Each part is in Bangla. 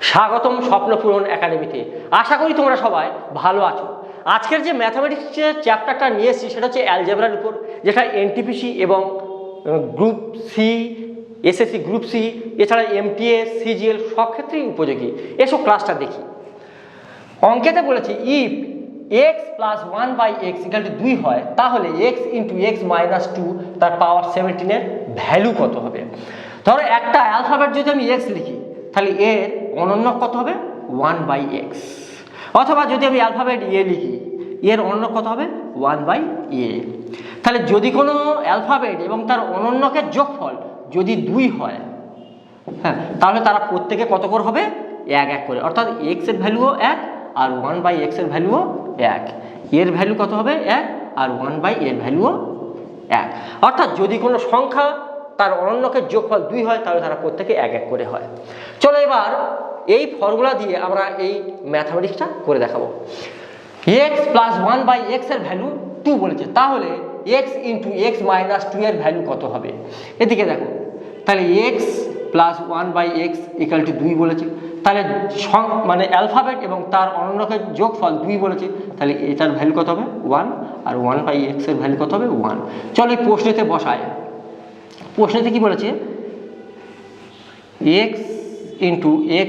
স্বাগতম স্বপ্নপূরণ একাডেমিতে। আশা করি তোমরা সবাই ভালো আছো। আজকের যে ম্যাথামেটিক্সের চ্যাপ্টারটা নিয়ে এসেছি সেটা হচ্ছে অ্যালজেব্রার উপর, যেটা এনটিপিসি এবং group C, SSC group C, এছাড়া এমটিএস, সিজিএল সব ক্ষেত্রেই উপযোগী। এসব ক্লাসটা দেখি। অঙ্কেতে বলেছি ইফ এক্স প্লাস 1/x = 2 হয়, তাহলে x × x - 2 তার পাওয়ার 17 এর ভ্যালু কত হবে। ধরো একটা অ্যালফাবেট যদি আমি x লিখি, তাহলে এর অনন্যক কত হবে 1/x। অথবা যদি আমি অ্যালফাবেট a লিখি, এর অনন্যক কত হবে 1/a। তাহলে যদি কোনো অ্যালফাবেট এবং তার অনন্যকের যোগফল যদি 2 হয়, হ্যাঁ, তাহলে তারা প্রত্যেকে কত করে হবে 1 করে, অর্থাৎ x এর ভ্যালুও 1 আর 1/x এর ভ্যালুও 1। এর ভ্যালু কত হবে 1 আর 1/a এর ভ্যালুও 1। অর্থাৎ যদি কোনো সংখ্যা তার অনন্যকের যোগফল 2 হয়, তাহলে তারা প্রত্যেকে 1 করে হয়। চলো এবার এই ফর্মুলা দিয়ে আমরা এই ম্যাথামেটিক্সটা করে দেখাবো। x প্লাস 1/x এর ভ্যালু 2 বলেছে, তাহলে x × x - 2 এর ভ্যালু কত হবে। এদিকে দেখো, তাহলে x প্লাস 1/x = 2 বলেছে, তাহলে মানে অ্যালফাবেট এবং তার অনন্যকের যোগফল 2 বলেছে, তাহলে এটার ভ্যালু কত হবে 1 আর 1/x এর ভ্যালু কত হবে 1। চলো এই প্রশ্নেতে বসায়। প্রশ্নেতে কি বলেছে, x × x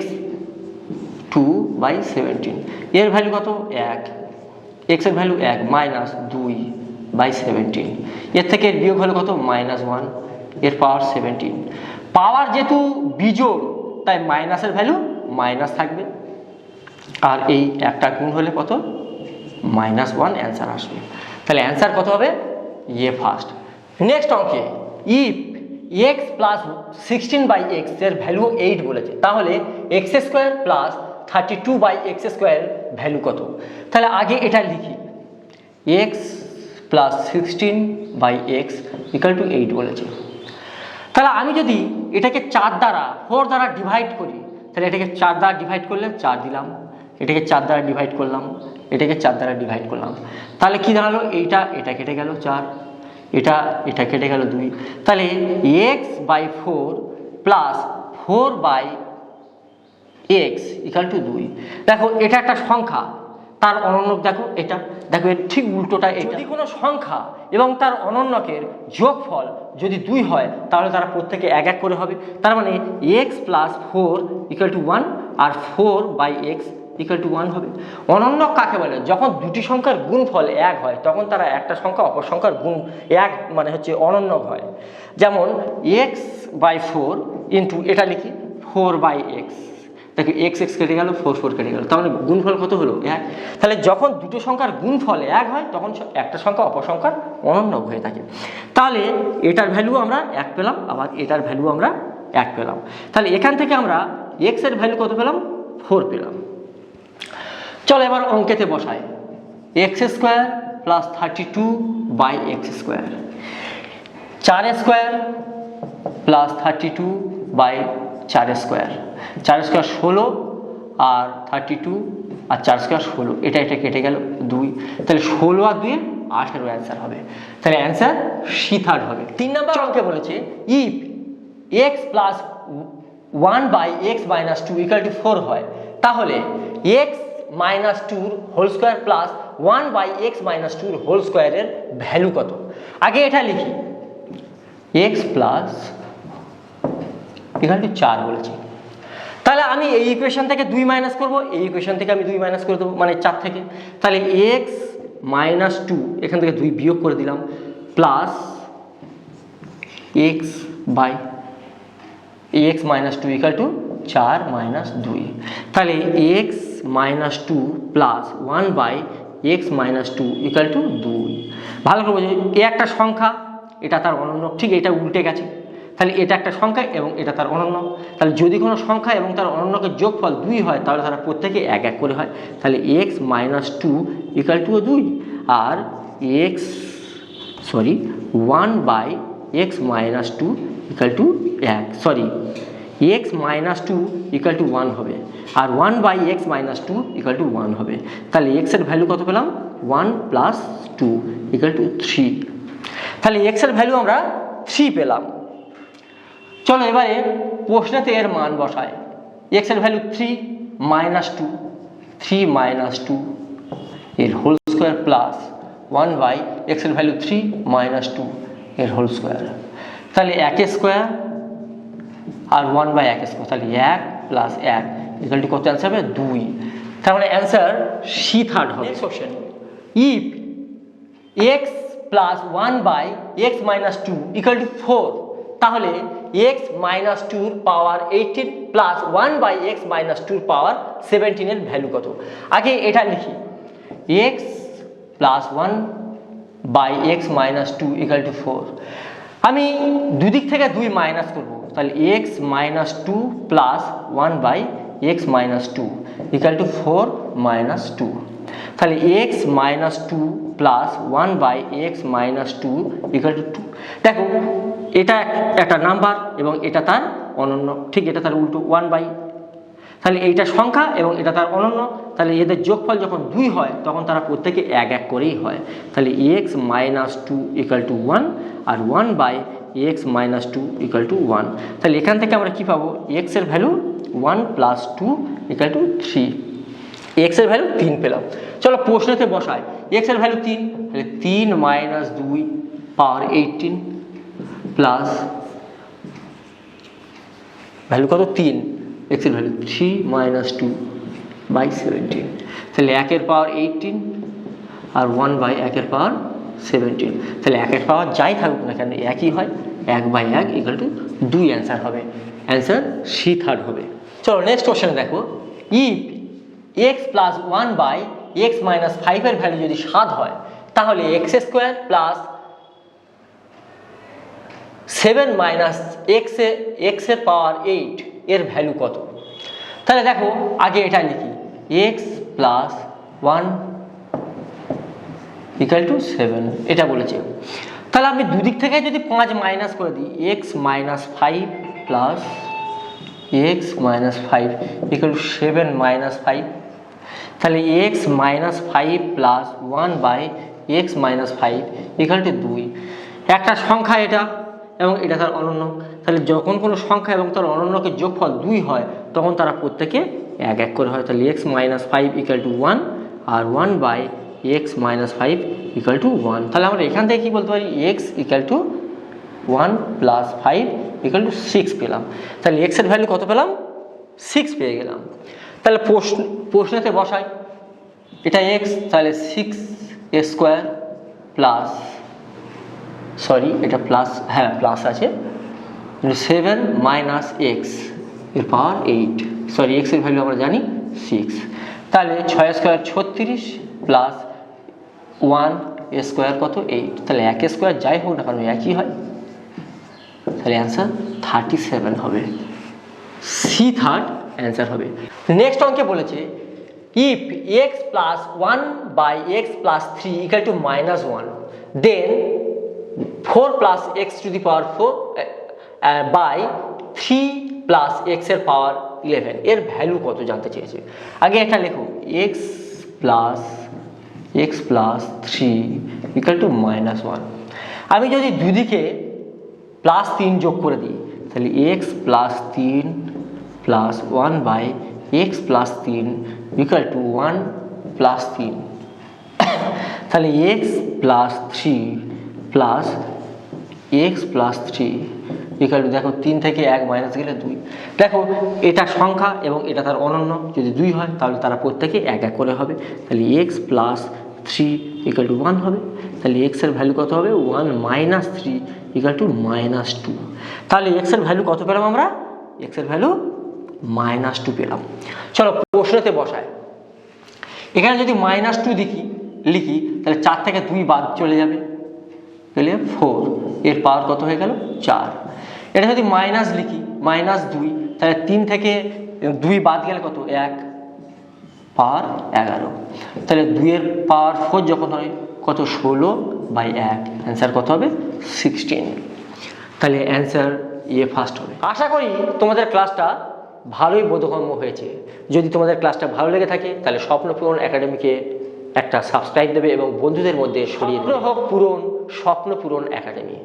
2/17 এর ভ্যালু কত 1, x এর ভ্যালু 1 - 2/17, এর থেকে এর বিয়োগ হলো কত -1, এর পাওয়ার 17। পাওয়ার যেহেতু বিজোড়, তাই মাইনাসের ভ্যালু মাইনাস থাকবে, আর এই একটা গুণ হলে কত -1 অ্যান্সার আসবে। তাহলে অ্যান্সার কত হবে এ ফার্স্ট। নেক্সট অঙ্কে ইফ x প্লাস 16/x এর ভ্যালু 8 বলেছে, তাহলে x² প্লাস 32/x² এর ভ্যালু কত। তাহলে আগে এটা লিখি, x প্লাস 16/x = 8 বলেছে। তাহলে আমি যদি এটাকে 4 দ্বারা ডিভাইড করি, তাহলে এটাকে 4 দ্বারা ডিভাইড করলে 4 দিলাম, এটাকে 4 দ্বারা ডিভাইড করলাম, এটাকে 4 দ্বারা ডিভাইড করলাম, তাহলে কি দাঁড়ালো, এটা কেটে গেল 4, এটা কেটে গেল 2। তাহলে x/4 প্লাস 4/x = 2। দেখো এটা একটা সংখ্যা, তার অনন্যক দেখো, এটা দেখো এর ঠিক উল্টোটা। যদি কোনো সংখ্যা এবং তার অনন্যকের যোগফল যদি 2 হয়, তাহলে তারা প্রত্যেকে 1 করে হবে। তার মানে x প্লাস 4 = 1 আর 4/x = 1 হবে। অনন্যক কাকে বলে? যখন দুটি সংখ্যার গুণফল 1 হয়, তখন তারা একটা সংখ্যা অপর সংখ্যার গুণ 1 মানে হচ্ছে অনন্যক হয়। যেমন x/4 এটা লিখি 4/x, দেখো x কেটে গেল, 4 কেটে গেল, তার মানে গুণফল কত হলো 1। তাহলে যখন দুটো সংখ্যার গুণফল 1 হয়, তখন একটা সংখ্যা অপর সংখ্যার অনন্যক হয়ে থাকে। তাহলে এটার ভ্যালু আমরা 1 পেলাম, আবার এটার ভ্যালু আমরা 1 পেলাম। তাহলে এখান থেকে আমরা x এর ভ্যালু কত পেলাম 4 পেলাম। চলো এবার অঙ্কেতে বসাই, x² প্লাস 32/x², 4² প্লাস 32/4², 4² 16 আর 32 আর 4² 16, এটা কেটে গেল 2। তাহলে 16 আর 2 18 অ্যান্সার হবে। তাহলে অ্যান্সার সি থার্ড হবে। 3 নম্বর অঙ্কে বলেছে ইফ x প্লাস 1/x - 2 = 4 হয়, তাহলে x - 2 whole square plus 1/x - 2 whole স্কোয়ারের ভ্যালু কত। আগে এটা লিখি, x প্লাস = 4 বলেছি, তাহলে আমি এই ইকুয়েশন থেকে 2 মাইনাস করবো, এই ইকুয়েশন থেকে আমি 2 মাইনাস করে দেবো, মানে 4 থেকে। তাহলে x - 2 এখান থেকে 2 বিয়োগ করে দিলাম, প্লাস x - 2 = 4 - 2। তাহলে x - 2 প্লাস 1/x - 2 = 2। ভালো করে বোঝো, এ একটা সংখ্যা, এটা তার অনন্য, ঠিক এটা উল্টে গেছে। তাহলে এটা একটা সংখ্যা এবং এটা তার অনন্য। তাহলে যদি কোনো সংখ্যা এবং তার অনন্যকের যোগফল 2 হয়, তাহলে তারা প্রত্যেকে 1 করে হয়। তাহলে x - 2 = 2 আর 1/x - 2 = 1, সরি x - 2 = 1 হবে, আর 1/x - 2 = 1 হবে। তাহলে x এর ভ্যালু কত পেলাম 1 প্লাস 2 = 3। তাহলে x এর ভ্যালু আমরা 3 পেলাম। চলো এবারে প্রশ্নেতে এর মান বসাই। এক্স এর ভ্যালু 3 মাইনাস 2, 3 মাইনাস 2 এর whole square plus 1 by X এর ভ্যালু 3 মাইনাস 2 এর হোল স্কোয়ার। তাহলে 1 স্কোয়ার আর 1 বাই 1 স্কোয়ার, তাহলে 1 প্লাস 1 ইকুয়াল টু কত অ্যান্সার হবে 2। তার মানে অ্যান্সার সি থার্ড হবে। Question, if X plus 1 by X minus 2 equal to 4, তাহলে X minus 2 power 18 plus 1 by X minus 2 power 17 এর ভ্যালু কত? আগে এটা লিখি, X plus 1 by X minus 2 equal to 4। আমি দুদিক থেকে 2 মাইনাস করবো, তাহলে X minus 2 plus 1 by X minus 2 equal to 4 minus 2। তাহলে X minus 2 plus 1 by X minus 2 equal to 2। দেখো এটা একটা নাম্বার এবং এটা তার অনন্য, ঠিক এটা তার উল্টো 1 বাই, তাহলে এইটা সংখ্যা এবং এটা তার অনন্য, তাহলে এদের যোগফল যখন 2 হয় তখন তারা প্রত্যেকে 1 1 করেই হয়। তাহলে এক্স মাইনাস 2 ইকুয়াল টু 1 আর 1 by X minus 2 equal to 1। তাহলে এখান থেকে আমরা কি পাবো, এক্স এর value 1 plus 2 equal to 3, X এর ভ্যালু 3 পেলাম। চলো প্রশ্নতে বসাই, এক্স এর ভ্যালু 3, তাহলে 3 মাইনাস 2 পাওয়ার 18 প্লাস ভ্যালু কত 3, এক্স এর ভ্যালু 3 মাইনাস 2 বাই 17, তাহলে 1 এর পাওয়ার 18 আর 1 বাই 1 এর পাওয়ার 17, তাহলে 1 এর পাওয়ার যাই থাকুক না কেন একই হয়, 1 বাই 1 ইকুয়াল টু 2 অ্যান্সার হবে, অ্যান্সার সি থার্ড হবে। চলো নেক্সট কোশ্চেনে দেখো, if X plus 1 by X minus 5 এর ভ্যালু যদি 7 হয়, তাহলে X square plus 7 minus X এর পাওয়ার 8 এর ভ্যালু কত? তাহলে দেখো আগে এটা লিখি, এক্স প্লাস 1 ইকুয়াল টু 7 এটা বলেছে। তাহলে আমি দুদিক থেকে যদি 5 মাইনাস করে দিই, X minus 5 plus X minus 5 equal to 7 minus 5, তাহলে X minus 5 plus 1 by X minus 5 equal to 2। একটা সংখ্যা এটা এবং এটা তার অনন্য, তাহলে যখন কোনো সংখ্যা এবং তার অনন্যকে যোগফল 2 হয় তখন তারা প্রত্যেকে 1 1 করে হয়। তাহলে এক্স মাইনাস 5 ইকুয়াল টু 1 আর 1 by X minus 5 equal to 1। তাহলে আমরা এখান থেকে কি বলতে পারি, X equal to 1 plus 5 equal to 6 পেলাম। তাহলে এক্স এর ভ্যালু কত পেলাম, 6 পেয়ে গেলাম। তাহলে প্রশ্নতে বসাই, এটা এক্স, তাহলে 6 স্কোয়ার প্লাস, সরি এটা প্লাস, হ্যাঁ প্লাস আছে, 7 মাইনাস এক্স এর পাওয়ার 8, সরি এক্স এর ভ্যালু আমরা জানি 6, তাহলে 6 স্কোয়ার 36 প্লাস 1 স্কোয়ার কত 8, তাহলে 1 স্কোয়ার যাই হোক না কারণ একই হয়, তাহলে অ্যান্সার 37 হবে, সি থার্ড অ্যান্সার হবে। নেক্সট অঙ্কে বলেছে, if X plus 1 by X plus 3 equal to minus 1, then 4 plus X to the power 4 by 3 plus X এর পাওয়ার 11 এর ভ্যালু কত জানতে চেয়েছে। আগে এটা লেখো, x plus 3 equal to minus 1। আমি যদি দুদিকে প্লাস 3 যোগ করে দিই, তাহলে X plus 3 plus 1 by X plus 3 equal to 1 plus 3, তাহলে X plus 3 plus X plus 3 equal to, দেখো 3 থেকে 1 মাইনাস গেলে 2। দেখো এটা সংখ্যা এবং এটা তার অনন্য, যদি 2 হয় তাহলে তারা প্রত্যেকে 1 1 করে হবে, তাহলে এক্স প্লাস 3 ইকুয়াল টু 1 হবে। তাহলে এক্স এর ভ্যালু কত হবে, 1 মাইনাস 3 ইকুয়াল টু মাইনাস 2। তাহলে এক্স এর ভ্যালু কত পেলাম আমরা, এক্স এর ভ্যালু মাইনাস 2 পেলাম। চলো প্রশ্নতে বসায়, এখানে যদি মাইনাস 2 লিখি তাহলে 4 থেকে 2 বাদ চলে যাবে, তাহলে 4 এর পাওয়ার কত হয়ে গেল 4। এটা যদি মাইনাস লিখি, মাইনাস 2, তাহলে 3 থেকে 2 বাদ গেলে কত 1 পাওয়ার 11, তাহলে 2 এর পাওয়ার 4 যখন হয় কত 16 বাই 1, অ্যান্সার কত হবে 16। তাহলে অ্যান্সার ফার্স্ট হবে। আশা করি তোমাদের ক্লাসটা ভালোই বোধগম্য হয়েছে। যদি তোমাদের ক্লাসটা ভালো লেগে থাকে তাহলে স্বপ্নপূরণ একাডেমিকে একটা সাবস্ক্রাইব দেবে এবং বন্ধুদের মধ্যে ছড়িয়ে দেবে। স্বপ্ন পূরণ একাডেমি।